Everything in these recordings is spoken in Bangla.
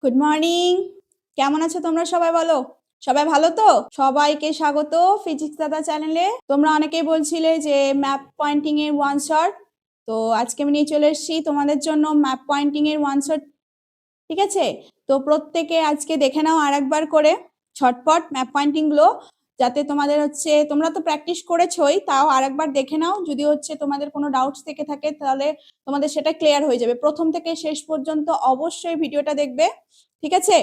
Good morning. কেমন আছো তোমরা সবাই? বলো, সবাই ভালো তো? সবাইকে স্বাগত ফিজিক্স দাদা চ্যানেলে। তোমরা অনেকেই বলছিলে যে ম্যাপ পয়েন্টিং এর ওয়ান শট, তো আজকে আমি নিয়ে চলে এসেছি তোমাদের জন্য ম্যাপ পয়েন্টিং এর ওয়ান শট। ঠিক আছে, তো প্রত্যেকে আজকে দেখে নাও আর একবার করে ছটপট ম্যাপ পয়েন্টিং গুলো, যাতে তোমাদের হচ্ছে, তোমরা তো প্র্যাকটিস করেছোই, তাও আর একবার দেখে নাও। যদি হচ্ছে তোমাদের কোনো ডাউটস থেকে থাকে তাহলে তোমাদের সেটা ক্লিয়ার হয়ে যাবে। প্রথম থেকে শেষ পর্যন্ত অবশ্যই ভিডিওটা দেখবে, ঠিক আছে?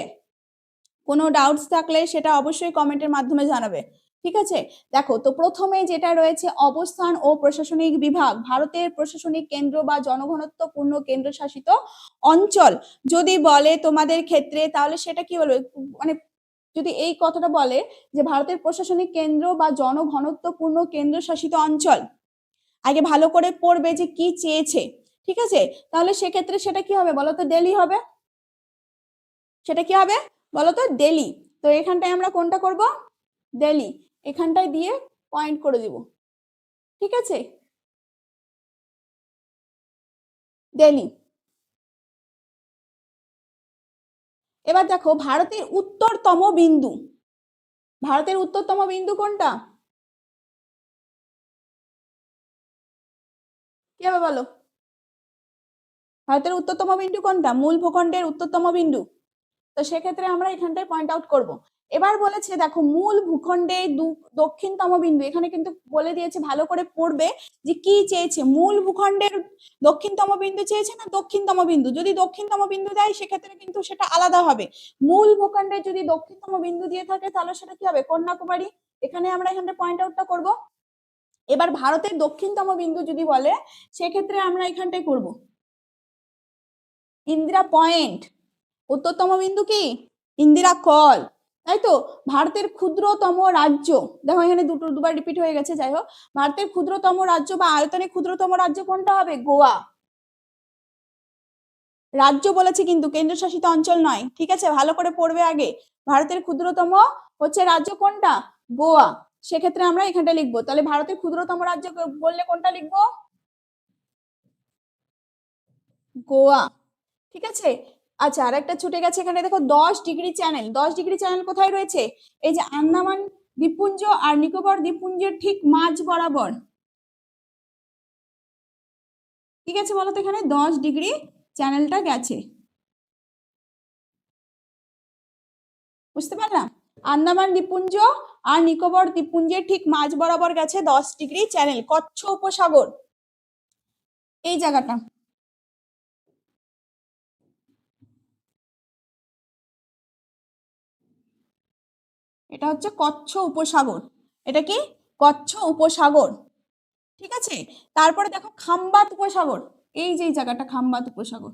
কোনো ডাউটস থাকলে সেটা অবশ্যই কমেন্টের মাধ্যমে জানাবে, ঠিক আছে? দেখো, তো প্রথমে যেটা রয়েছে অবস্থান ও প্রশাসনিক বিভাগ, ভারতের প্রশাসনিক কেন্দ্র বা জনঘনত্বপূর্ণ কেন্দ্রশাসিত অঞ্চল যদি বলে তোমাদের ক্ষেত্রে, তাহলে সেটা কি বলবে? মানে যদি এই কথাটা বলে যে ভারতের প্রশাসনিক কেন্দ্র বা জনঘনত্বপূর্ণ কেন্দ্রশাসিত অঞ্চল, আগে ভালো করে পড়বে যে কি চেয়েছে, ঠিক আছে? তাহলে সেক্ষেত্রে সেটা কি হবে বলো তো? দিল্লি হবে। সেটা কি হবে বলো তো? দিল্লি। তো এখানটায় আমরা কোনটা করব? দিল্লি। এখানটায় দিয়ে পয়েন্ট করে দিব, ঠিক আছে? দিল্লি। এবার দেখো ভারতের উত্তরতম বিন্দু, ভারতের উত্তরতম বিন্দু কোনটা? কি হবে বলো? ভারতের উত্তরতম বিন্দু কোনটা? মূল ভূখণ্ডের উত্তরতম বিন্দু। তো সেক্ষেত্রে আমরা এখানটায় পয়েন্ট আউট করব। এবার বলেছে দেখো মূল ভূখণ্ডে দক্ষিণতম বিন্দু, এখানে কিন্তু বলে দিয়েছে ভালো করে পড়বে যে কি চেয়েছে, মূল ভূখণ্ডের দক্ষিণতম বিন্দু চেয়েছে না দক্ষিণতম বিন্দু। যদি দক্ষিণতম বিন্দু দেয় সেক্ষেত্রে কিন্তু সেটা আলাদা হবে। মূল ভূখণ্ডে যদি দক্ষিণতম বিন্দু দিয়ে থাকে তাহলে সেটা কি হবে? কন্যাকুমারী। এখানে আমরা এখানটা পয়েন্ট আউটটা করব। এবার ভারতের দক্ষিণতম বিন্দু যদি বলে সেক্ষেত্রে আমরা এখানটায় করব ইন্দিরা পয়েন্ট। উত্তরতম বিন্দু কি? ইন্দিরা কল, তাই তো? ভারতের ক্ষুদ্রতম রাজ্য, দেখো এখানে দুবার রিপিট হয়ে গেছে, যাই হোক। ভারতের ক্ষুদ্রতম রাজ্য বা আয়তনে ক্ষুদ্রতম রাজ্য কোনটা হবে? গোয়া। রাজ্য বলেছে কিন্তু কেন্দ্রশাসিত অঞ্চল নয়, ঠিক আছে? ভালো করে পড়বে আগে। ভারতের ক্ষুদ্রতম হচ্ছে রাজ্য কোনটা? গোয়া। সেক্ষেত্রে আমরা এখানটা লিখবো। তাহলে ভারতের ক্ষুদ্রতম রাজ্য বললে কোনটা লিখবো? গোয়া, ঠিক আছে? আচ্ছা, আর একটা ছুটে গেছে এখানে, দেখো 10 ডিগ্রি চ্যানেল। 10 ডিগ্রি চ্যানেল কোথায় রয়েছে? এই যে আন্দামান দ্বীপপুঞ্জ আর নিকোবর দ্বীপপুঞ্জের ঠিক মাঝ বরাবর, ঠিক আছে? বলো তো এখানে 10 ডিগ্রি চ্যানেলটা গেছে, বুঝতে পারলাম? আন্দামান দ্বীপপুঞ্জ আর নিকোবর দ্বীপপুঞ্জের ঠিক মাঝ বরাবর গেছে 10 ডিগ্রি চ্যানেল, কচ্ছ উপসাগর এই জায়গাটা। এটা হচ্ছে কচ্ছ উপসাগর। এটা কি? কচ্ছ উপসাগর, ঠিক আছে? তারপরে দেখো খাম্বাত উপসাগর, এই যে জায়গাটা খাম্বাত উপসাগর,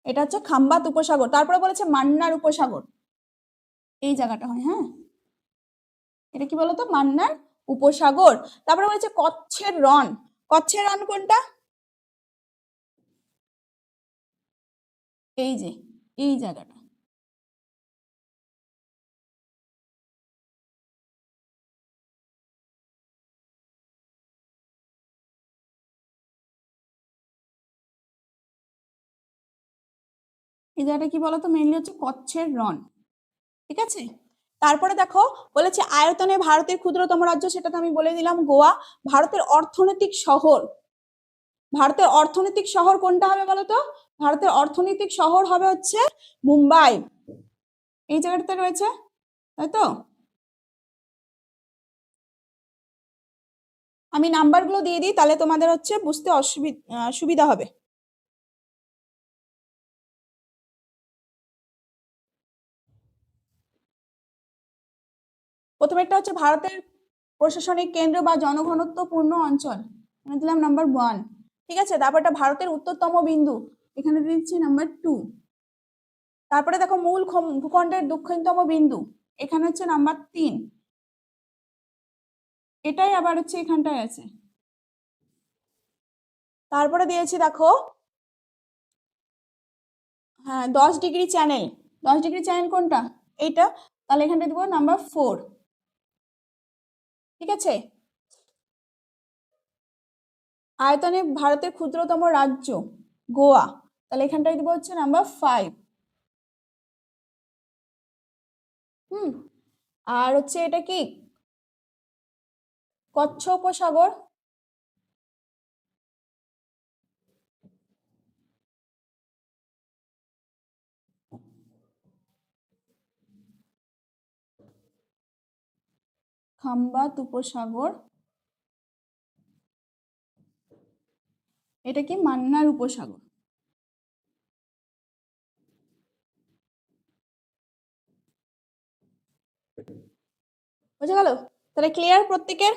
এটা হচ্ছে খাম্বাত উপসাগর। তারপরে বলেছে মান্নার উপসাগর, এই জায়গাটা হয়, হ্যাঁ? এটা কি বলতো? মান্নার উপসাগর। তারপরে বলেছে কচ্ছের রণ। কচ্ছের রণ কোনটা? এই যে এই জায়গাটা। এই জায়গাটা কি বলতো? মেইনলি হচ্ছে কচ্ছের রণ, ঠিক আছে? তারপরে দেখো বলেছে আয়তনে ভারতের ক্ষুদ্রতম রাজ্য, সেটা তো আমি বলে দিলাম, গোয়া। ভারতের অর্থনৈতিক শহর, ভারতের অর্থনৈতিক শহর কোনটা হবে বলতো? ভারতের অর্থনৈতিক শহর হবে হচ্ছে মুম্বাই, এই জায়গাটাতে রয়েছে, তাই তো? আমি নাম্বারগুলো দিয়ে দিই, তাহলে তোমাদের হচ্ছে বুঝতে সুবিধা হবে। প্রথমে একটা হচ্ছে ভারতের প্রশাসনিক কেন্দ্র বা জনঘনত্বপূর্ণ অঞ্চল, এখানে দিলাম নাম্বার 1, ঠিক আছে? তারপর এটা ভারতের উত্তরতম বিন্দু, এখানে দিচ্ছি নাম্বার 2। তারপরে দেখো মূল ভূখণ্ডের দক্ষিণতম বিন্দু, এখানে হচ্ছে নাম্বার 3, এটাই আবার হচ্ছে এখানটায় আছে। তারপরে দিয়েছি দেখো, হ্যাঁ 10 ডিগ্রি চ্যানেল। 10 ডিগ্রি চ্যানেল কোনটা? এইটা। তাহলে এখানটা দেবো নাম্বার 4, ঠিক আছে? আয়তনে ভারতের ক্ষুদ্রতম রাজ্য গোয়া, তাহলে এখানটায় দিব হচ্ছে নাম্বার 5। আর হচ্ছে এটা কি কচ্ছ উপসাগর, খাম্বাত উপসাগর, এটা কি মান্নার উপসাগর। বুঝে গেল? তাহলে ক্লিয়ার প্রত্যেকের?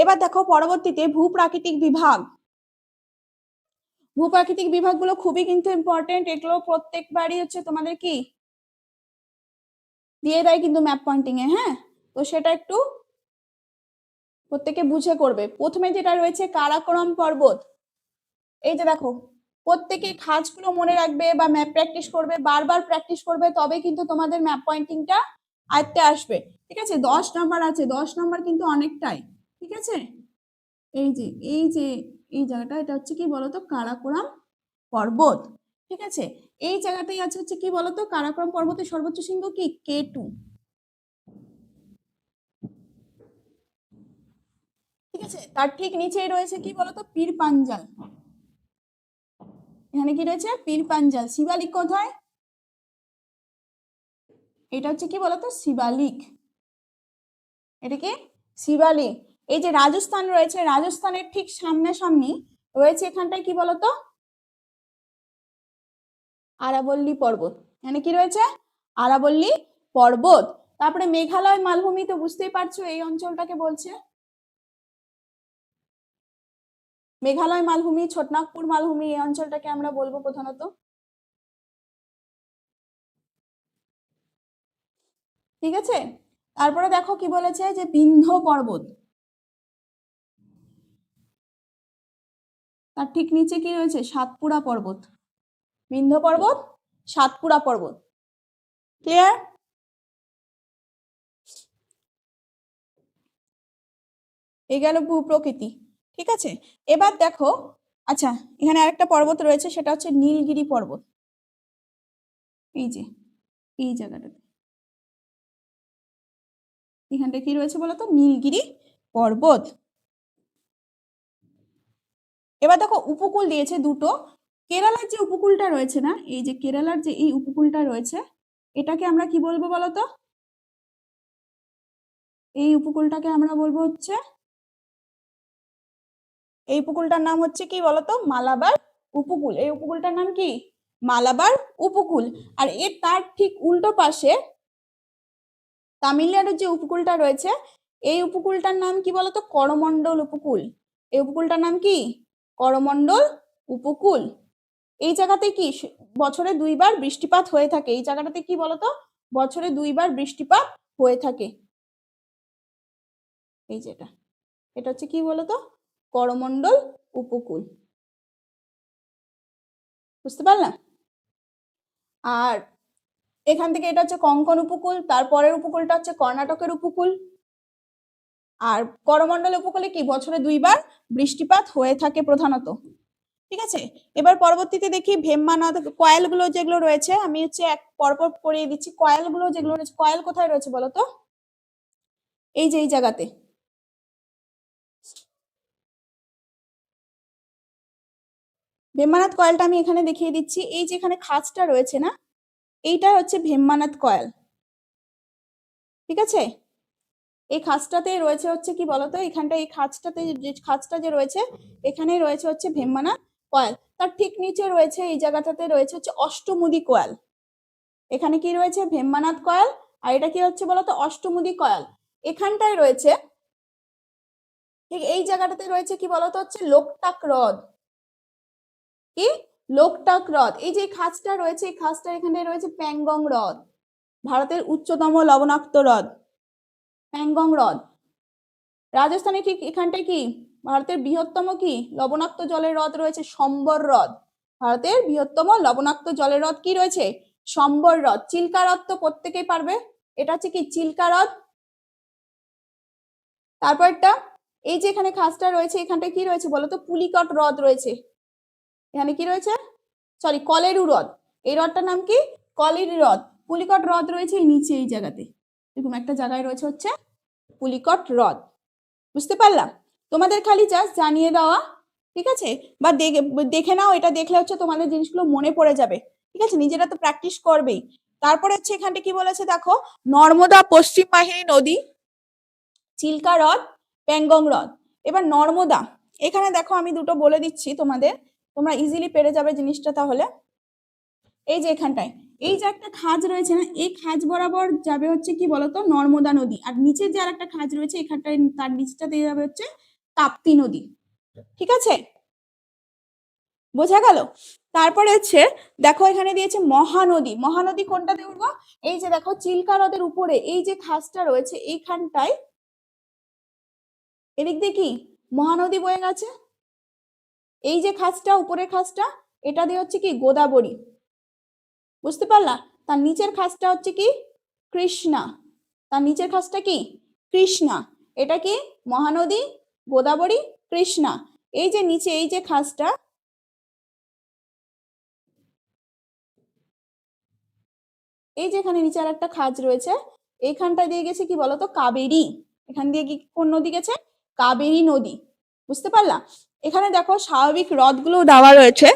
এবার দেখো পরবর্তীতে ভূপ্রাকৃতিক বিভাগ। ভূপ্রাকৃতিক বিভাগগুলো খুবই কিন্তু ইম্পর্টেন্ট, এগুলো প্রত্যেকবারই হচ্ছে তোমাদের কি দিয়ে দেয় কিন্তু ম্যাপ পয়েন্টিং এ। হ্যাঁ, তো সেটা একটু প্রত্যেকে বুঝে করবে। প্রথমে যেটা রয়েছে কারাকোরাম পর্বত, এই যে দেখো প্রত্যেকে খাজগুলো মনে রাখবে বা ম্যাপ প্র্যাকটিস করবে, বারবার প্র্যাকটিস করবে, তবে কিন্তু তোমাদের ম্যাপ পয়েন্টিংটা আয়ত্তে আসবে। ঠিক আছে, 10 নাম্বার আছে, 10 নাম্বার কিন্তু অনেকটাই। ঠিক আছে, এই যে এই যে এই জায়গাটা, এটা হচ্ছে কি বলতো কারাকোরাম পর্বত। ঠিক আছে, এই জায়গাটাই আছে হচ্ছে কি বলতো কারাকোরাম পর্বতের সর্বোচ্চ শৃঙ্গ কি K2। ঠিক আছে, তার ঠিক নিচেই রয়েছে কি বলতো পীর পাঞ্জাল। এখানে কি রয়েছে পীর পাঞ্জাল। শিবালিক কোথায়? এটা হচ্ছে কি বলতো শিবালিক। এটা কি শিবালিক। এই যে রাজস্থান রয়েছে, রাজস্থানের ঠিক সামনাসামনি রয়েছে এখানটায় কি বলতো আরাবল্লী পর্বত। এখানে কি রয়েছে আরাবল্লী পর্বত। তারপরে মেঘালয় মালভূমি, তো বুঝতেই পারছো এই অঞ্চলটাকে বলছে মেঘালয় মালভূমি, ছোটনাগপুর মালভূমি, এই অঞ্চলটাকে আমরা বলবো প্রধানত। ঠিক আছে, তারপরে দেখো কি বলেছে যে বিন্ধ্য পর্বত, তার ঠিক নিচে কি রয়েছে সাতপুরা পর্বত। বিন্ধ্য পর্বত, সাতপুরা পর্বত। ক্লিয়ার? এই গেল ভূপ্রকৃতি। ঠিক আছে, এবার দেখো আচ্ছা এখানে আরেকটা পর্বত রয়েছে, সেটা হচ্ছে নীলগিরি পর্বত। এই যে এই জায়গাটাতে এখানটা কি রয়েছে বলতো নীলগিরি পর্বত। এবার দেখো উপকূল দিয়েছে দুটো। কেরালার যে উপকূলটা রয়েছে না, এই যে কেরালার যে এই উপকূলটা রয়েছে, এটাকে আমরা কি বলবো বলতো এই উপকূলটাকে আমরা বলবো হচ্ছে, এই উপকূলটার নাম হচ্ছে কি বলতো মালাবার উপকূল। এই উপকূলটার নাম কি মালাবার উপকূল। আর এর তার ঠিক উল্টো পাশে তামিলনাড়ুর যে উপকূলটা রয়েছে, এই উপকূলটার নাম কি বলতো করমণ্ডল উপকূল। এই উপকূলটার নাম কি করমণ্ডল উপকূল। এই জায়গাতে কি বছরে 2বার বৃষ্টিপাত হয়ে থাকে। এই জায়গাটাতে কি বলতো বছরে 2বার বৃষ্টিপাত হয়ে থাকে। এই যেটা এটা হচ্ছে কি বলতো করমণ্ডল উপকূল। বুঝতে পারলাম? আর এখান থেকে এটা হচ্ছে কোঙ্কণ উপকূল, তারপরের উপকূলটা হচ্ছে কর্ণাটকের উপকূল। আর করমণ্ডল উপকূলে কি বছরে 2বার বৃষ্টিপাত হয়ে থাকে প্রধানত। ঠিক আছে, এবার পরবর্তীতে দেখি ভেম্বানাথ কয়েলগুলো যেগুলো রয়েছে, আমি হচ্ছে এক পরপর করিয়ে দিচ্ছি। কয়েলগুলো যেগুলো রয়েছে, কয়েল কোথায় রয়েছে বলতো এই যে এই জায়গাতে। ভেম্বানাথ কয়েলটা আমি এখানে দেখিয়ে দিচ্ছি। এই যে এখানে খাঁজটা রয়েছে না, এইটা হচ্ছে ভেম্বানাথ কয়েল। ঠিক আছে, এই খাঁজটাতে রয়েছে হচ্ছে কি বলতো এখানটা এই খাঁজটাতে যে খাঁজটা যে রয়েছে এখানেই রয়েছে হচ্ছে ভেম্বানাথ কয়েল। তার ঠিক নিচে রয়েছে এই জায়গাটাতে রয়েছে হচ্ছে অষ্টমুদি কয়েল। এখানে কি রয়েছে ভেম্বানাথ কয়েল, আর এটা কি হচ্ছে বলতো অষ্টমুদি কয়েল। এখানটায় রয়েছে ঠিক এই জায়গাটাতে রয়েছে কি বলতো হচ্ছে লোকটাক হ্রদ। কি লোকটাক হ্রদ। এই যে খাঁজটা রয়েছে, এই খাঁজটা এখানে রয়েছে প্যাংগং হ্রদ, ভারতের উচ্চতম লবণাক্ত হ্রদ প্যাংগং হ্রদ। রাজস্থানে ঠিক এখানটায় কি ভারতের বৃহত্তম কি লবণাক্ত জলের হ্রদ রয়েছে সম্বর হ্রদ। ভারতের বৃহত্তম লবণাক্ত জলের হ্রদ কি রয়েছে সম্বর হ্রদ। চিল্কা হ্রদ তো প্রত্যেকেই পারবে, এটা হচ্ছে কি চিল্কা হ্রদ। তারপরটা এই যে এখানে খাসটা রয়েছে, এখানটা কি রয়েছে বলো তো? পুলিকট হ্রদ রয়েছে। এখানে কি রয়েছে? সরি, কলেরু হ্রদ। এই হ্রদটার নাম কি? কলেরু হ্রদ। পুলিকট হ্রদ রয়েছে এই নিচে এই জায়গাতে, এরকম একটা জায়গায় রয়েছে হচ্ছে পুলিকট হ্রদ। বুঝতে পারলাম? তোমাদের খালি জাস্ট জানিয়ে দেওয়া, ঠিক আছে? বা দেখে নাও, এটা দেখলে হচ্ছে তোমাদের জিনিসগুলো মনে পড়ে যাবে, ঠিক আছে? নিজেরা তো প্র্যাকটিস করবেই। তারপরে হচ্ছে এখানটা কি বলেছে দেখো, নর্মদা পশ্চিম বাহিনী নদী, চিল্কা হ্রদ, প্যাংগং হ্রদ। এবার নর্মদা, এখানে দেখো আমি দুটো বলে দিচ্ছি তোমাদের, তোমরা ইজিলি পেরে যাবে জিনিসটা। তাহলে এই যে এখানটায় এই যে একটা খাজ রয়েছে না, এই খাজ বরাবর যাবে হচ্ছে কি বলতো? নর্মদা নদী। আর নিচে যে আর একটা খাজ রয়েছে এখানটায়, তার নিচটাতে যাবে হচ্ছে তাপ্তি নদী। ঠিক আছে, বোঝা গেল? তারপরে হচ্ছে দেখো এখানে দিয়েছে মহানদী। মহানদী কোনটাতে উঠবো? এই যে দেখো চিল্কা হ্রদের উপরে এই যে খাজটা রয়েছে এইখানটায়, এদিক দিয়ে কি মহানদী বয়ে গেছে। এই যে খাজটা, উপরের খাজটা, এটা দিয়ে হচ্ছে কি গোদাবরী। বুঝতে পারলা? তার নিচের খাজটা হচ্ছে কি কৃষ্ণা। তার নিচের খাজটা কি কৃষ্ণা। এটা কি মহানদী, গোদাবরী, কৃষ্ণা। এই যে নিচে এই যে খাজটা, এই যে এখানে নিচে আর একটা খাজ রয়েছে, এইখানটা দিয়ে গেছে কি বলতো? কাবেরী। এখান দিয়ে কি কোন নদী গেছে? কাবেরী নদী। বুঝতে পারলা? এখানে দেখো স্বাভাবিক হ্রদগুলো দেওয়া রয়েছে।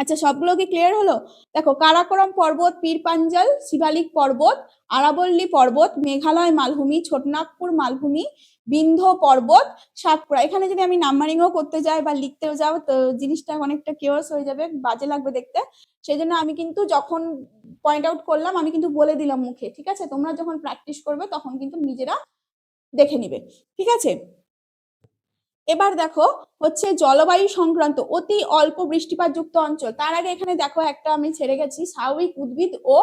আচ্ছা, সবগুলো কি ক্লিয়ার হলো? দেখো কারাকোরাম পর্বত, পীরপাঞ্জাল, শিবালিক পর্বত, আরাবল্লী পর্বত, মেঘালয় মালভূমি, ছোটনাগপুর মালভূমি, বিন্ধ্য পর্বত, সাতপুরা। এখানে যদি আমি নাম্বারিংও করতে যাই বা লিখতেও যাও তো জিনিসটা অনেকটা কেওয়াস হয়ে যাবে, বাজে লাগবে দেখতে। সেই জন্য আমি কিন্তু যখন পয়েন্ট আউট করলাম আমি কিন্তু বলে দিলাম মুখে, ঠিক আছে? তোমরা যখন প্র্যাকটিস করবে তখন কিন্তু নিজেরা দেখে নিবে, ঠিক আছে? এবার দেখো হচ্ছে জলবায়ু সংক্রান্ত অতি অল্প বৃষ্টিপাত যুক্ত অঞ্চল। তার আগে এখানে দেখো একটা আমি ছেড়ে গেছি, স্বাভাবিক উদ্ভিদ ও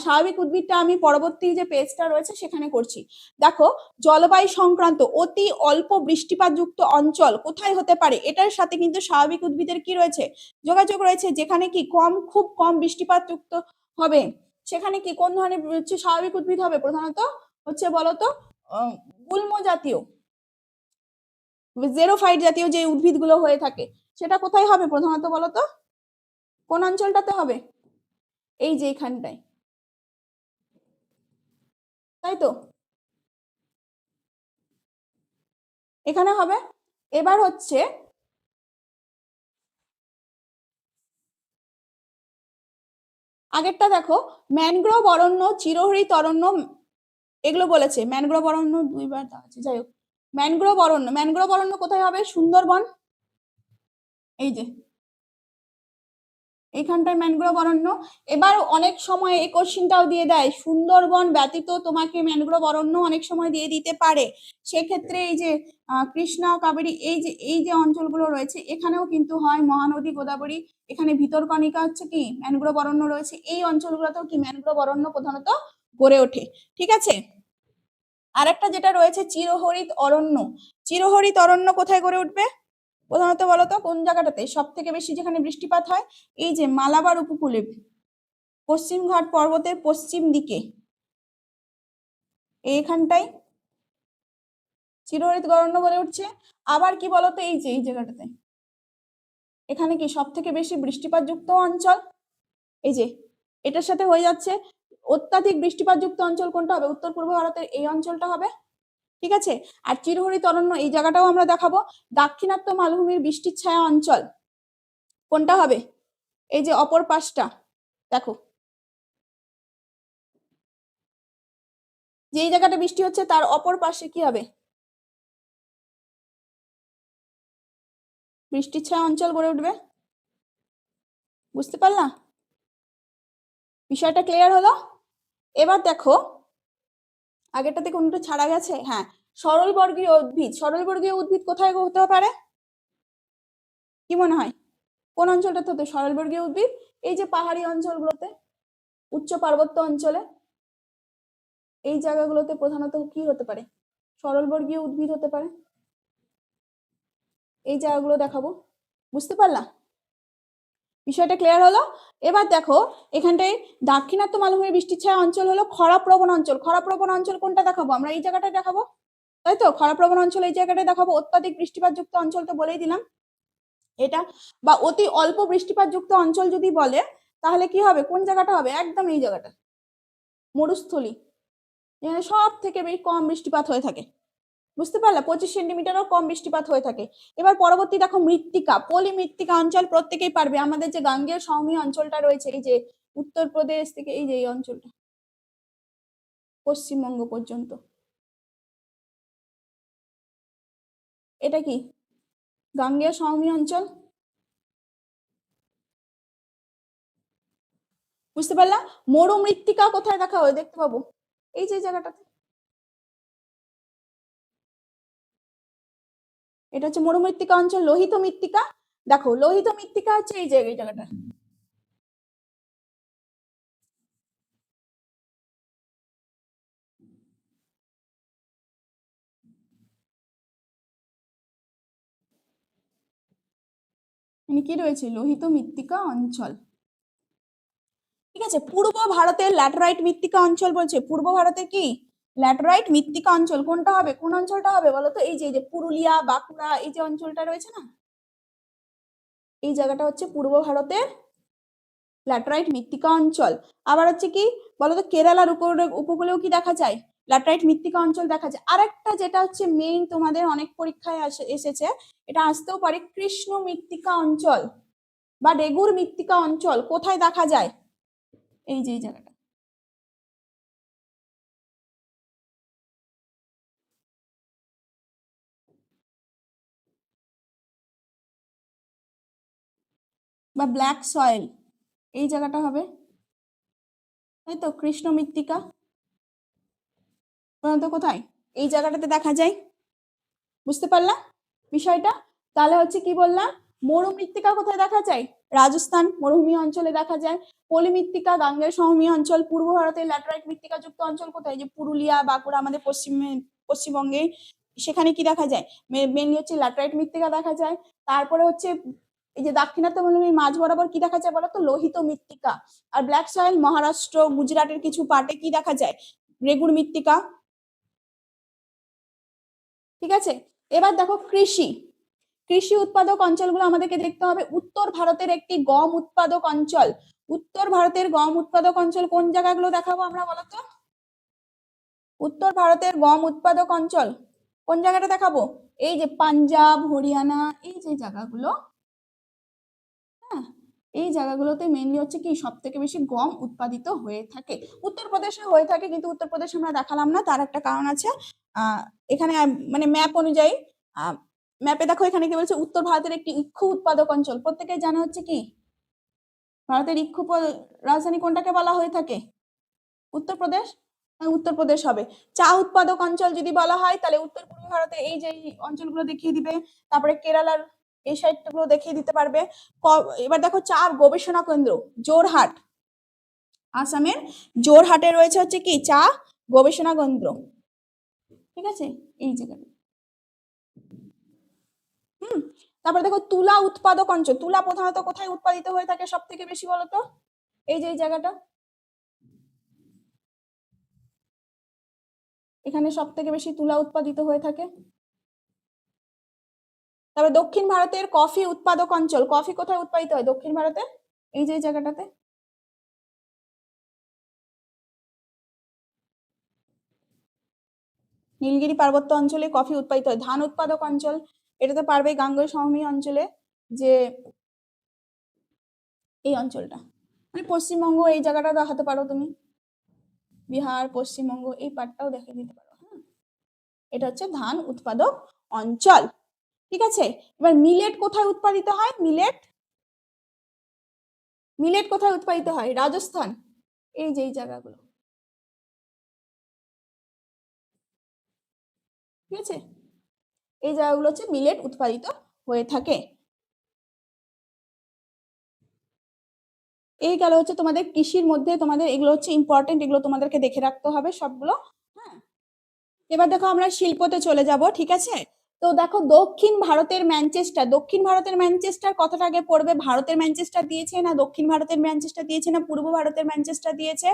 স্বাভাবিক উদ্ভিদটা আমি পরবর্তী যে পেজটা রয়েছে সেখানে করছি। দেখো জলবায়ু সংক্রান্ত অতি অল্প বৃষ্টিপাত যুক্ত অঞ্চল কোথায় হতে পারে? এটার সাথে কিন্তু স্বাভাবিক উদ্ভিদের কি রয়েছে? যোগাযোগ রয়েছে। যেখানে কি খুব কম বৃষ্টিপাত যুক্ত হবে সেখানে কি কোন ধরনের হচ্ছে স্বাভাবিক উদ্ভিদ হবে? প্রধানত হচ্ছে বলতো গুল্ম জাতীয়, জেরোফাইট জাতীয় যে উদ্ভিদগুলো হয়ে থাকে সেটা কোথায় হবে প্রধানত বলতো? কোন অঞ্চলটাতে হবে? এই যে এখানটায়, তাই তো, এখানে হবে। এবার হচ্ছে আগেরটা দেখো, ম্যানগ্রোভ অরণ্য, চিরহরিত অরণ্য, এগুলো বলেছে। ম্যানগ্রোভ অরণ্য দুইবার দেওয়া আছে, যাই হোক। ম্যানগ্রোভ অরণ্য, ম্যানগ্রোভ অরণ্য কোথায় হবে? সুন্দরবন। এই যে এইখানটায় ম্যানগ্রোভ অরণ্য। এবার অনেক সময় এই কোশ্চিনটাও দিয়ে দেয়, সুন্দরবন ব্যতীত তোমাকে ম্যানগ্রোভ অরণ্য অনেক সময় দিয়ে দিতে পারে। সেক্ষেত্রে এই যে কৃষ্ণা, কাবেরী, এই যে অঞ্চলগুলো রয়েছে এখানেও কিন্তু হয় মহানদী, গোদাবরী। এখানে ভিতরকণিকা হচ্ছে কি ম্যানগ্রোভ অরণ্য রয়েছে। এই অঞ্চলগুলোতেও কি ম্যানগ্রোভ অরণ্য প্রধানত গড়ে ওঠে, ঠিক আছে? আর একটা যেটা রয়েছে চিরহরিত অরণ্য। চিরহরিত অরণ্য কোথায় গড়ে উঠবে প্রধানত বলতো? কোন জায়গাটাতে সব থেকে বেশি যেখানে বৃষ্টিপাত হয়? এই যে মালাবার উপকূলে, পশ্চিম ঘাট পর্বতের পশ্চিম দিকে এইখানটাই চিরহরিত অরণ্য গড়ে উঠছে। আবার কি বলতো? এই যে এই জায়গাটাতে, এখানে কি সব থেকে বেশি বৃষ্টিপাত যুক্ত অঞ্চল। এই যে এটার সাথে হয়ে যাচ্ছে। অত্যাধিক বৃষ্টিপাত যুক্ত অঞ্চল কোনটা হবে? উত্তর পূর্ব ভারতের এই অঞ্চলটা হবে, ঠিক আছে? আর চিরহরিত অরণ্য এই জায়গাটাও আমরা দেখাবো। দাক্ষিণাত্য মালভূমির বৃষ্টির ছায়া অঞ্চল কোনটা হবে? এই যে অপর পাশটা দেখো, যেই জায়গাটা বৃষ্টি হচ্ছে তার অপর পাশে কি হবে? বৃষ্টির ছায়া অঞ্চল গড়ে উঠবে। বুঝতে পারলা? বিষয়টা ক্লিয়ার হলো? এবার দেখো আগেরটাতে কোনটা ছাড়া গেছে? হ্যাঁ, সরলবর্গীয় উদ্ভিদ। সরলবর্গীয় উদ্ভিদ কোথায় হতে পারে কি মনে হয়? কোন অঞ্চলটাতে হতে সরলবর্গীয় উদ্ভিদ? এই যে পাহাড়ি অঞ্চলগুলোতে, উচ্চ পার্বত্য অঞ্চলে, এই জায়গাগুলোতে প্রধানত কি হতে পারে? সরলবর্গীয় উদ্ভিদ হতে পারে। এই জায়গাগুলো দেখাবো। বুঝতে পারলা? বিষয়টা ক্লিয়ার হলো? এবার দেখো এখানটায় দাক্ষিণাত্য মালভূমির বৃষ্টির ছায়া অঞ্চল হলো খরাপ্রবণ অঞ্চল। খরাপ্রবণ অঞ্চল কোনটা দেখাবো আমরা? এই জায়গাটা দেখাবো। তাই তো, খরাপ্রবণ অঞ্চল এই জায়গাটায় দেখাবো। অত্যাধিক বৃষ্টিপাতযুক্ত অঞ্চল তো বলেই দিলাম এটা, বা অতি অল্প বৃষ্টিপাতযুক্ত অঞ্চল যদি বলে তাহলে কি হবে, কোন জায়গাটা হবে, একদম এই জায়গাটা মরুস্থলী, যেখানে সব থেকে বেশি কম বৃষ্টিপাত হয়ে থাকে। বুঝতে পারলে, 25 সেন্টিমিটারও কম বৃষ্টিপাত হয়ে থাকে। এবার পরবর্তী দেখো মৃত্তিকা, পলি মৃত্তিকা অঞ্চল প্রত্যেকেই পারবে। আমাদের যে গাঙ্গেয় সমভূমি অঞ্চলটা রয়েছে, এই যে উত্তরপ্রদেশ থেকে এই যে এই অঞ্চলটা পশ্চিমবঙ্গ পর্যন্ত, এটা কি গাঙ্গেয় সমভূমি অঞ্চল। বুঝতে পারলা, মরু মৃত্তিকা কোথায় দেখা হয় দেখতে পাবো, এই যে জায়গাটাতে, এটা হচ্ছে মরু মৃত্তিকা অঞ্চল। লোহিত মৃত্তিকা, দেখো লোহিত মৃত্তিকা হচ্ছে এই জায়গাটা, কি রয়েছে, লোহিত মৃত্তিকা অঞ্চল। ঠিক আছে, পূর্ব ভারতের ল্যাটেরাইট মৃত্তিকা অঞ্চল বলছে। পূর্ব ভারতের কি ল্যাটেরাইট মৃত্তিকা অঞ্চল, কোনটা হবে, কোন অঞ্চলটা হবে বলতো, এই যে পুরুলিয়া বাঁকুড়া এই যে অঞ্চলটা রয়েছে না, এই জায়গাটা হচ্ছে পূর্ব ভারতের ল্যাটেরাইট মৃত্তিকা অঞ্চল। আবার হচ্ছে কি বলতো, কেরালার উপকূলেও কি দেখা যায়, ল্যাটেরাইট মৃত্তিকা অঞ্চল দেখা যায়। আরেকটা যেটা হচ্ছে মেইন, তোমাদের অনেক পরীক্ষায় এসেছে, এটা আসতেও পারে, কৃষ্ণ মৃত্তিকা অঞ্চল বা রেগুর মৃত্তিকা অঞ্চল কোথায় দেখা যায়, এই যে জায়গাটা, বা ব্ল্যাক সয়েল এই জায়গাটা হবে, তাই তো, কৃষ্ণ মৃত্তিকা প্রধানত কোথায়, এই জায়গাটাতে দেখা যায়। বুঝতে পারলা বিষয়টা, তাহলে হচ্ছে কি বললাম, মরু মৃত্তিকা কোথায় দেখা যায়, রাজস্থান মরুভূমি অঞ্চলে দেখা যায়। পলি মৃত্তিকা গাঙ্গেয় সমভূমি অঞ্চল। পূর্ব ভারতের ল্যাটেরাইট মৃত্তিকা যুক্ত অঞ্চল কোথায়, যে পুরুলিয়া বাঁকুড়া আমাদের পশ্চিমবঙ্গে, সেখানে কি দেখা যায়, মেনলি হচ্ছে ল্যাটেরাইট মৃত্তিকা দেখা যায়। তারপরে হচ্ছে এই যে দাক্ষিণাত্য মরুভূমির মাঝ বরাবর কি দেখা যায় বলতো, লোহিত মৃত্তিকা। আর ব্ল্যাক সয়েল মহারাষ্ট্র গুজরাটের কিছু পার্টে কি দেখা যায়, রেগুর মৃত্তিকা। ঠিক আছে, এবার দেখো কৃষি, কৃষি উৎপাদক অঞ্চলগুলো আমাদেরকে দেখতে হবে। উত্তর ভারতের একটি গম উৎপাদক অঞ্চল, উত্তর ভারতের গম উৎপাদক অঞ্চল কোন জায়গাগুলো দেখাবো আমরা বলতো, উত্তর ভারতের গম উৎপাদক অঞ্চল কোন জায়গাটা দেখাবো, এই যে পাঞ্জাব হরিয়ানা এই যে জায়গাগুলো, হ্যাঁ এই জায়গাগুলোতে মেইনলি হচ্ছে কি সব থেকে বেশি গম উৎপাদিত হয়ে থাকে। উত্তরপ্রদেশে হয়ে থাকে, কিন্তু উত্তরপ্রদেশ আমরা দেখালাম না, তার একটা কারণ আছে। এখানে মানে ম্যাপ অনুযায়ী, ম্যাপে দেখো এখানে কি বলছে, উত্তর ভারতের একটি ইক্ষু উৎপাদক অঞ্চল। প্রত্যেকে জানা হচ্ছে কি ভারতের ইক্ষু রাজধানী কোনটাকে বলা হয়ে থাকে, উত্তরপ্রদেশ, উত্তরপ্রদেশ হবে। চা উৎপাদক অঞ্চল যদি বলা হয় তাহলে উত্তর পূর্ব ভারতে এই যে অঞ্চলগুলো দেখিয়ে দিবে, তারপরে কেরালার এই সাইডগুলো দেখিয়ে দিতে পারবে। এবার দেখো চা গবেষণা কেন্দ্র জোরহাট, আসামের জোরহাটে রয়েছে হচ্ছে কি চা গবেষণা কেন্দ্র। ঠিক আছে, এই জায়গাটা। তারপরে দেখো তুলা উৎপাদক অঞ্চল, তুলা প্রধানত কোথায় উৎপাদিত হয়ে থাকে সব থেকে বেশি বলতো, এই যে এই জায়গাটা, এখানে সব থেকে বেশি তুলা উৎপাদিত হয়ে থাকে। তারপরে দক্ষিণ ভারতের কফি উৎপাদক অঞ্চল, কফি কোথায় উৎপাদিত হয় দক্ষিণ ভারতে, এই যে জায়গাটাতে। নীলগিরি পার্বত্য অঞ্চলে কফি উৎপাদিত হয়। ধান উৎপাদক অঞ্চল, এটা তো পারবে গাঙ্গেয় সমভূমি অঞ্চলে, যে এই অঞ্চলটা, মানে পশ্চিমবঙ্গ এই জায়গাটা দেখাতে পারো তুমি, বিহার পশ্চিমবঙ্গ এই পার্টটাও দেখে দিতে পারো। হ্যাঁ, এটা হচ্ছে ধান উৎপাদক অঞ্চল। ঠিক আছে, এবার মিলেট কোথায় উৎপাদিত হয়, মিলেট, মিলেট কোথায় উৎপাদিত হয়, রাজস্থান, এই যে এই জায়গাগুলো। ঠিক আছে, এই জায়গাগুলো হচ্ছে মিলেট উৎপাদিত হয়ে থাকে। এই গেল হচ্ছে তোমাদের কৃষির মধ্যে, তোমাদের এগুলো হচ্ছে ইম্পর্টেন্ট, এগুলো তোমাদেরকে দেখে রাখতে হবে সবগুলো। হ্যাঁ, এবার দেখো আমরা শিল্পতে চলে যাব। ঠিক আছে, তো দেখো দক্ষিণ ভারতের ম্যানচেস্টার, দক্ষিণ ভারতের ম্যানচেস্টার কথাটা আগে পড়বে, ভারতের ম্যানচেস্টার দিয়েছে না দক্ষিণ ভারতের ম্যানচেস্টার দিয়েছে না পূর্ব ভারতের ম্যানচেস্টার দিয়েছে,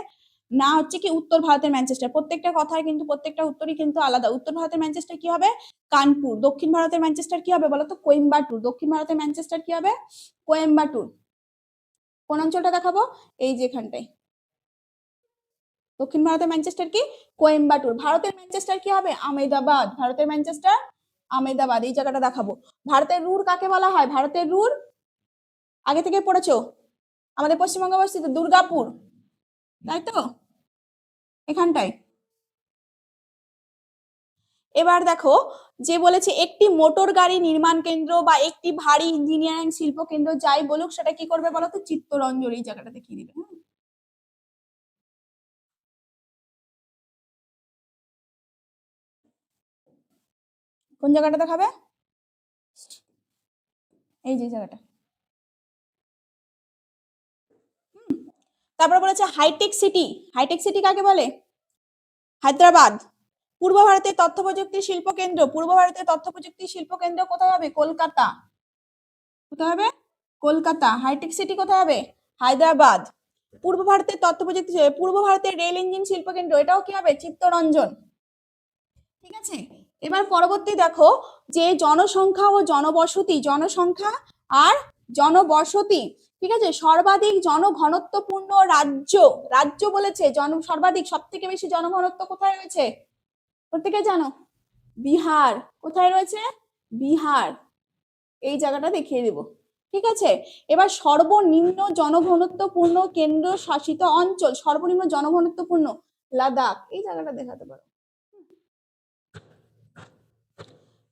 না হচ্ছে কি উত্তর ভারতের ম্যানচেস্টার। প্রত্যেকটা কথায় কিন্তু প্রত্যেকটা উত্তরই কিন্তু আলাদা। উত্তর ভারতের ম্যানচেস্টার কি হবে? কানপুর। দক্ষিণ ভারতের ম্যানচেস্টার কি হবে বলতো? কোয়েম্বাটুর। দক্ষিণ ভারতের ম্যানচেস্টার কি হবে? কোয়েম্বাটুর। কোন অঞ্চলটা দেখাবো? এই যে এখানটায়। দক্ষিণ ভারতের ম্যানচেস্টার কি? কোয়েম্বাটুর। ভারতের ম্যানচেস্টার কি হবে? আহমেদাবাদ। ভারতের ম্যানচেস্টার আহমেদাবাদ। এই জায়গাটা দেখাবো। ভারতের রুর কাকে বলা হয়? ভারতের রুর আগে থেকে পড়েছো, আমাদের পশ্চিমবঙ্গে অবস্থিত দুর্গাপুর, তাই তো? এখানটায়। এবার দেখো, যে বলেছে একটি মোটর গাড়ি নির্মাণ কেন্দ্র বা একটি ভারী ইঞ্জিনিয়ারিং শিল্প কেন্দ্র যাই বলুক সেটা কি করবে বলো তো? চিত্তরঞ্জন। এই জায়গাটা দেখিয়ে দিবে। কোন জায়গাটা দেখাবে? এই যে জায়গাটা। তারপরে বলেছে হাইটেক সিটি। হাইটেক সিটি কাকে বলে? হায়দ্রাবাদ। পূর্ব ভারতের তথ্য প্রযুক্তি শিল্প কেন্দ্র। পূর্ব ভারতের তথ্য প্রযুক্তি শিল্প কেন্দ্র কোথায় হবে? কলকাতা। কোথায় হবে? কলকাতা। হাইটেক সিটি কোথায় হবে? হায়দ্রাবাদ। পূর্ব ভারতের তথ্য প্রযুক্তি, পূর্ব ভারতের রেল ইঞ্জিন শিল্প কেন্দ্র, এটাও কি হবে? চিত্তরঞ্জন। ঠিক আছে। এবার পরবর্তী দেখো, যে জনসংখ্যা ও জনবসতি, জনসংখ্যা আর জনবসতি, ঠিক আছে, সর্বাধিক জনঘনত্বপূর্ণ রাজ্য, রাজ্য বলেছে সর্বাধিক, সব থেকে বেশি জনঘনত্ব কোথায় রয়েছে? প্রত্যেকে জানো? বিহার। কোথায় রয়েছে? বিহার। এই জায়গাটা দেখিয়ে দেব। ঠিক আছে। এবার সর্বনিম্ন জনঘনত্বপূর্ণ কেন্দ্র শাসিত অঞ্চল, সর্বনিম্ন জনঘনত্বপূর্ণ লাদাখ। এই জায়গাটা দেখাতে পারো।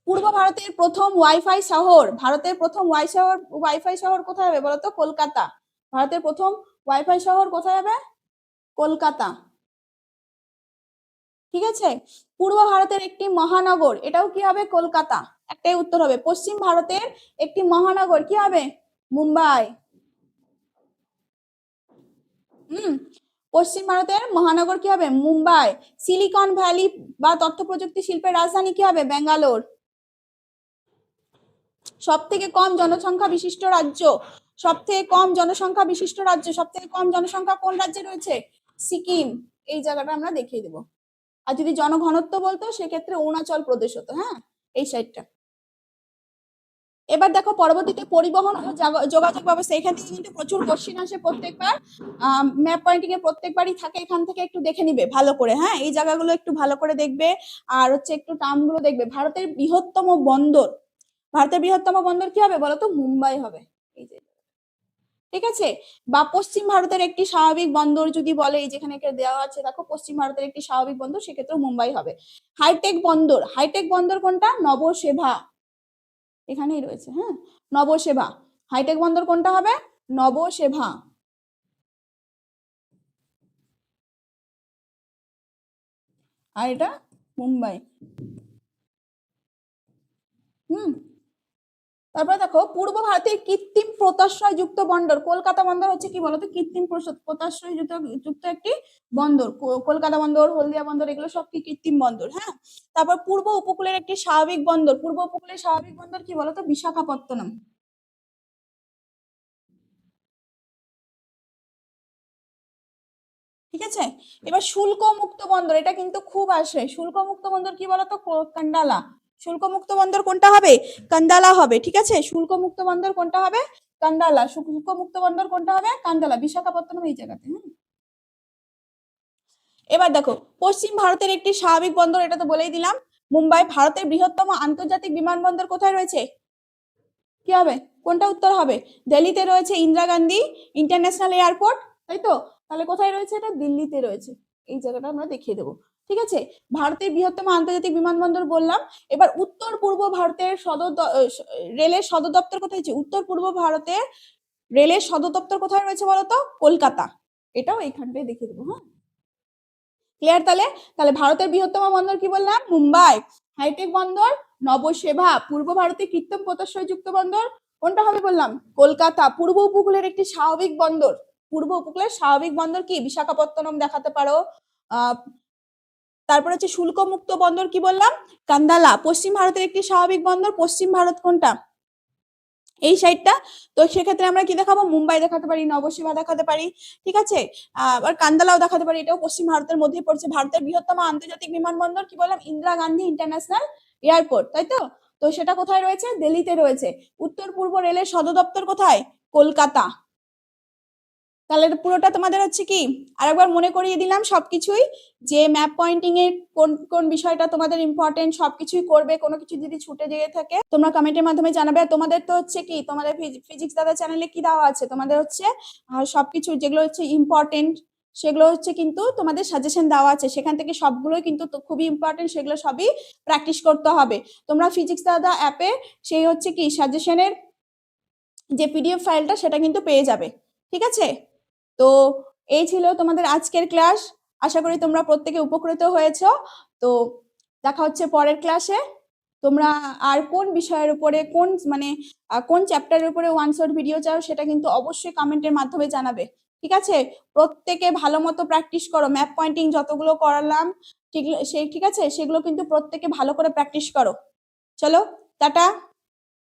পূর্ব ভারতের প্রথম ওয়াইফাই শহর, ভারতের প্রথম ওয়াইফাই শহর কোথায় হবে বলতো? কলকাতা। ভারতের প্রথম ওয়াইফাই শহর কোথায় হবে? কলকাতা। ঠিক আছে। পূর্ব ভারতের একটি মহানগর, এটাও কি হবে? কলকাতা। একটাই উত্তর হবে। পশ্চিম ভারতের একটি মহানগর কি হবে? মুম্বাই। পশ্চিম ভারতের মহানগর কি হবে? মুম্বাই। সিলিকন ভ্যালি বা তথ্য প্রযুক্তি শিল্পের রাজধানী কি হবে? ব্যাঙ্গালোর। সব থেকে কম জনসংখ্যা বিশিষ্ট রাজ্য, সব থেকে কম জনসংখ্যা বিশিষ্ট রাজ্য, সব থেকে কম জনসংখ্যা কোন রাজ্যে রয়েছে? সিকিম। এই জায়গাটা আমরা দেখিয়ে দেবো। আর যদি জনঘনত্ব বলতো সেক্ষেত্রে অরুণাচল প্রদেশ হতো। হ্যাঁ, এই সাইডটা। এবার দেখো পরবর্তীতে পরিবহন ও যোগাযোগ ব্যবস্থা, এখান থেকে কিন্তু প্রচুর কোশ্চিন আসে প্রত্যেকবার। ম্যাপ পয়েন্টিং এ প্রত্যেকবারই থাকে। এখান থেকে একটু দেখে নিবে ভালো করে। হ্যাঁ, এই জায়গাগুলো একটু ভালো করে দেখবে। আর হচ্ছে একটু টার্মগুলো দেখবে। ভারতের বৃহত্তম বন্দর, ভারতের বৃহত্তম বন্দর কি হবে বলতো? মুম্বাই হবে। এই যে, ঠিক আছে। বা পশ্চিম ভারতের একটি স্বাভাবিক বন্দর যদি বলে, এই যেখানে দেওয়া আছে দেখো, পশ্চিম ভারতের একটি স্বাভাবিক বন্দর, সেক্ষেত্রে মুম্বাই হবে। হাইটেক বন্দর, হাইটেক বন্দর কোনটা? নবসেভা। এখানেই রয়েছে। হ্যাঁ, নবসেভা। হাইটেক বন্দর কোনটা হবে? নবসেভা। আর এটা মুম্বাই। তারপরে দেখো, পূর্ব ভারতের কৃত্রিম পোতাশ্রয় যুক্ত বন্দর, কলকাতা বন্দর হচ্ছে কি বলতো? কৃত্রিম পোতাশ্রয় যুক্ত একটি বন্দর। কলকাতা বন্দর, হলদিয়া বন্দর, এগুলো সব কি কৃত্রিম বন্দর। হ্যাঁ। তারপর পূর্ব উপকূলের একটি স্বাভাবিক বন্দর, পূর্ব উপকূলের স্বাভাবিক বন্দর কি বলতো? বিশাখাপত্তনম। ঠিক আছে। এবার শুল্ক মুক্ত বন্দর, এটা কিন্তু খুব আসে। শুল্ক মুক্ত বন্দর কি বলতো? কান্ডালা। শুল্ক মুক্ত বন্দর কোনটা হবে? কান্দালা হবে। ঠিক আছে। শুল্ক মুক্ত বন্দর কোনটা হবে? কান্দালা। শুল্ক মুক্ত বন্দর কোনটা হবে? কান্দালা। বিশাখাপত্তনম এই জায়গাতে। এবার দেখো, পশ্চিম ভারতের একটি স্বাভাবিক বন্দর, এটা তো বলেই দিলাম, মুম্বাই। ভারতের বৃহত্তম আন্তর্জাতিক বিমানবন্দর কোথায় রয়েছে? কি হবে? কোনটা উত্তর হবে? দিল্লিতে রয়েছে ইন্দিরা গান্ধী ইন্টারন্যাশনাল এয়ারপোর্ট, তাই তো? তাহলে কোথায় রয়েছে? এটা দিল্লিতে রয়েছে। এই জায়গাটা আমরা দেখিয়ে দেবো। ঠিক আছে। ভারতের বৃহত্তম আন্তর্জাতিক বিমানবন্দর বললাম। এবার উত্তর পূর্ব ভারতের রেলের সদর দপ্তর কোথায় আছে? উত্তর পূর্ব ভারতের রেলের সদর দপ্তর কোথায় রয়েছে বলতো? কলকাতা। এটাও এইখানটায় দেখিয়ে দেবো। হ্যাঁ, ক্লিয়ার? তাহলে তাহলে ভারতের বৃহত্তম বন্দর কি বললাম? মুম্বাই। হাইটেক বন্দর নবসেভা। পূর্ব ভারতে কৃত্রিম পোতাশ্রয় যুক্ত বন্দর কোনটা হবে বললাম? কলকাতা। পূর্ব উপকূলের একটি স্বাভাবিক বন্দর, পূর্ব উপকূলের স্বাভাবিক বন্দর কি? বিশাখাপত্তনম দেখাতে পারো। তারপর হচ্ছে শুল্ক মুক্ত বন্দর কি বললাম? কান্দালা। পশ্চিম ভারতের একটি স্বাভাবিক বন্দর, পশ্চিম ভারত কোনটা? এই সাইডটা। তো সেক্ষেত্রে আমরা কি দেখাবো, মুম্বাই দেখাতে পারি, নবসীমা দেখাতে পারি, ঠিক আছে, আবার কান্দালাও দেখাতে পারি, এটাও পশ্চিম ভারতের মধ্যেই পড়ছে। ভারতের বৃহত্তম আন্তর্জাতিক বিমানবন্দর কি বললাম, ইন্দিরা গান্ধী ইন্টারন্যাশনাল এয়ারপোর্ট, তাই তো। তো সেটা কোথায় রয়েছে, দিল্লিতে রয়েছে। উত্তর পূর্ব রেলের সদর দপ্তর কোথায়, কলকাতা। তাহলে পুরোটা তোমাদের হচ্ছে কি আরেকবার মনে করিয়ে দিলাম সবকিছুই, যে ম্যাপ পয়েন্টিং এর কোন কোন বিষয়টা তোমাদের ইম্পর্টেন্ট, সবকিছুই করবে। কোনো কিছু যদি ছুটে যেয়ে থাকে তোমরা কমেন্টের মাধ্যমে জানাবে। আর তোমাদের তো হচ্ছে কি, তোমাদের ফিজিক্স দাদা চ্যানেলে কি দেওয়া আছে, তোমাদের হচ্ছে সবকিছু যেগুলো হচ্ছে ইম্পর্টেন্ট সেগুলো হচ্ছে কিন্তু তোমাদের সাজেশন দেওয়া আছে, সেখান থেকে সবগুলোই কিন্তু খুবই ইম্পর্টেন্ট, সেগুলো সবই প্র্যাকটিস করতে হবে। তোমরা ফিজিক্স দাদা অ্যাপে সেই হচ্ছে কি সাজেশনের যে পিডিএফ ফাইলটা সেটা কিন্তু পেয়ে যাবে, ঠিক আছে। তো এই ছিল তোমাদের আজকের ক্লাস। আশা করি তোমরা প্রত্যেকে উপকৃত হয়েছো। তো দেখা হচ্ছে পরের ক্লাসে। তোমরা আর কোন বিষয়ের উপরে, কোন মানে কোন চ্যাপ্টারের উপরে ওয়ান শট ভিডিও চাও সেটা কিন্তু অবশ্যই কমেন্টের মাধ্যমে জানাবে, ঠিক আছে। প্রত্যেকে ভালো মতো প্র্যাকটিস করো, ম্যাপ পয়েন্টিং যতগুলো করালাম ঠিক আছে, সেগুলো কিন্তু প্রত্যেকে ভালো করে প্র্যাকটিস করো। চলো, টাটা।